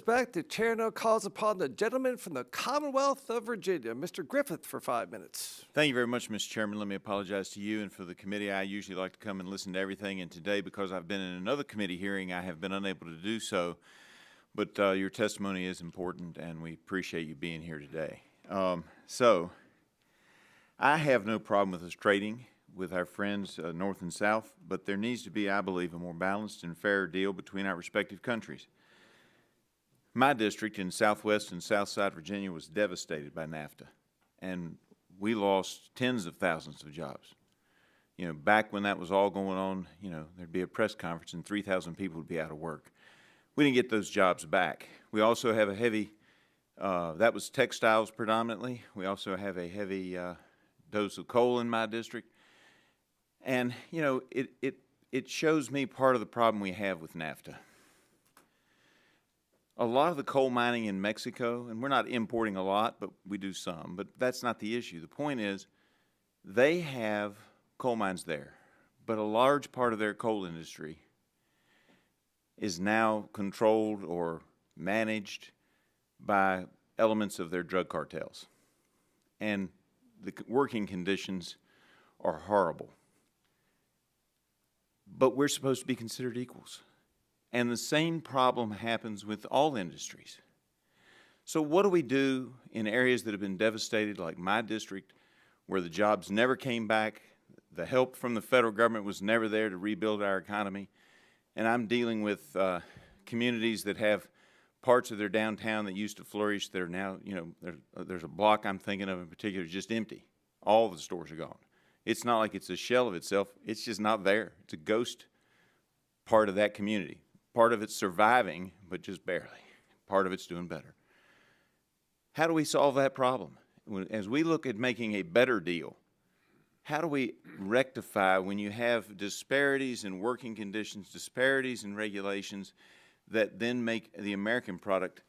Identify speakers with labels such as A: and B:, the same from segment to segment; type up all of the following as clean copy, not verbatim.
A: Back, the chair now calls upon the gentleman from the Commonwealth of Virginia, Mr. Griffith, for 5 minutes.
B: Thank you very much, Mr. Chairman. Let me apologize to you and for the committee. I usually like to come and listen to everything, and today, because I've been in another committee hearing, I have been unable to do so. But your testimony is important, and we appreciate you being here today. So I have no problem with us trading with our friends north and south, but there needs to be, I believe, a more balanced and fair deal between our respective countries. My district in Southwest and Southside Virginia was devastated by NAFTA, and we lost tens of thousands of jobs. You know, back when that was all going on, there'd be a press conference and 3,000 people would be out of work. We didn't get those jobs back. We also have a heavy, that was textiles predominantly. We also have a heavy dose of coal in my district. And, it shows me part of the problem we have with NAFTA. A lot of the coal mining in Mexico, and we're not importing a lot, but we do some, but that's not the issue. The point is they have coal mines there, but a large part of their coal industry is now controlled or managed by elements of their drug cartels. And the working conditions are horrible. But we're supposed to be considered equals. And the same problem happens with all industries. So what do we do in areas that have been devastated, like my district, where the jobs never came back, the help from the federal government was never there to rebuild our economy, and I'm dealing with communities that have parts of their downtown that used to flourish that are now, there's a block I'm thinking of in particular just empty. All the stores are gone. It's not like it's a shell of itself. It's just not there. It's a ghost part of that community. Part of it's surviving, but just barely. Part of it's doing better. How do we solve that problem? As we look at making a better deal, how do we rectify when you have disparities in working conditions, disparities in regulations that then make the American product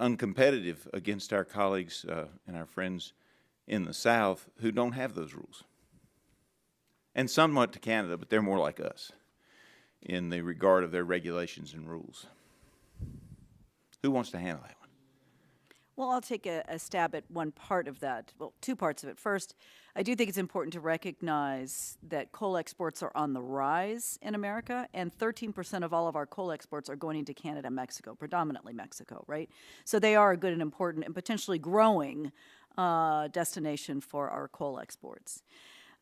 B: uncompetitive against our colleagues and our friends in the South who don't have those rules? And somewhat to Canada, but they're more like us in the regard of their regulations and rules. Who wants to handle that one?
C: Well, I'll take a stab at one part of that. Well, two parts of it. First, I do think it's important to recognize that coal exports are on the rise in America, and 13% of all of our coal exports are going into Canada and Mexico, predominantly Mexico, right? So they are a good and important and potentially growing destination for our coal exports.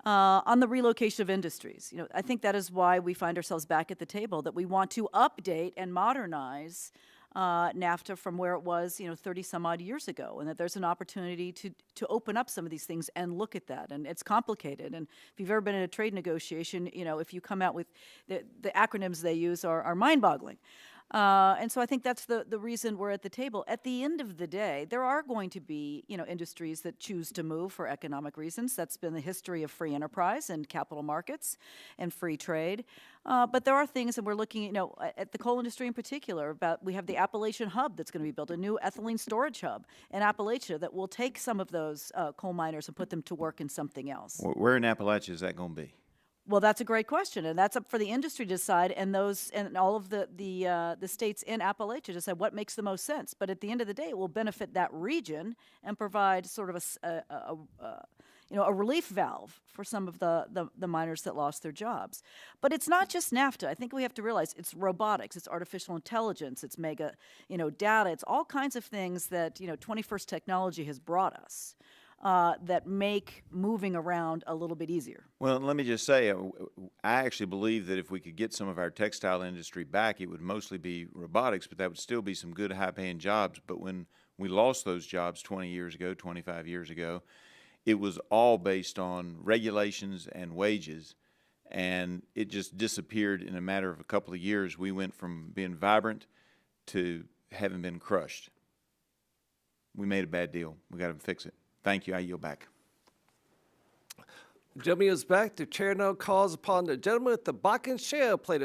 C: On the relocation of industries, I think that is why we find ourselves back at the table, that we want to update and modernize NAFTA from where it was, 30 some odd years ago, and that there's an opportunity to open up some of these things and look at that. And it's complicated. And if you've ever been in a trade negotiation, if you come out with the acronyms they use are mind-boggling. And so I think that's the reason we're at the table. At the end of the day, there are going to be, industries that choose to move for economic reasons. That's been the history of free enterprise and capital markets and free trade. But there are things, and we're looking, at the coal industry in particular, we have the Appalachian Hub that's going to be built, a new ethylene storage hub in Appalachia that will take some of those coal miners and put them to work in something else.
B: Where in Appalachia is that going to be?
C: Well, that's a great question, and that's up for the industry to decide, and all of the states in Appalachia to decide what makes the most sense. But at the end of the day, it will benefit that region and provide sort of a relief valve for some of the miners that lost their jobs. But it's not just NAFTA. I think we have to realize it's robotics, it's artificial intelligence, it's mega data, it's all kinds of things that 21st technology has brought us. That make moving around a little bit easier.
B: Well, let me just say, I actually believe that if we could get some of our textile industry back, it would mostly be robotics, but that would still be some good high-paying jobs. But when we lost those jobs 20 years ago, 25 years ago, it was all based on regulations and wages, and it just disappeared in a matter of a couple of years. We went from being vibrant to having been crushed. We made a bad deal. We got to fix it. Thank you. I yield back.
A: The gentleman is back. The chair now calls upon the gentleman with the Bakken shale plate.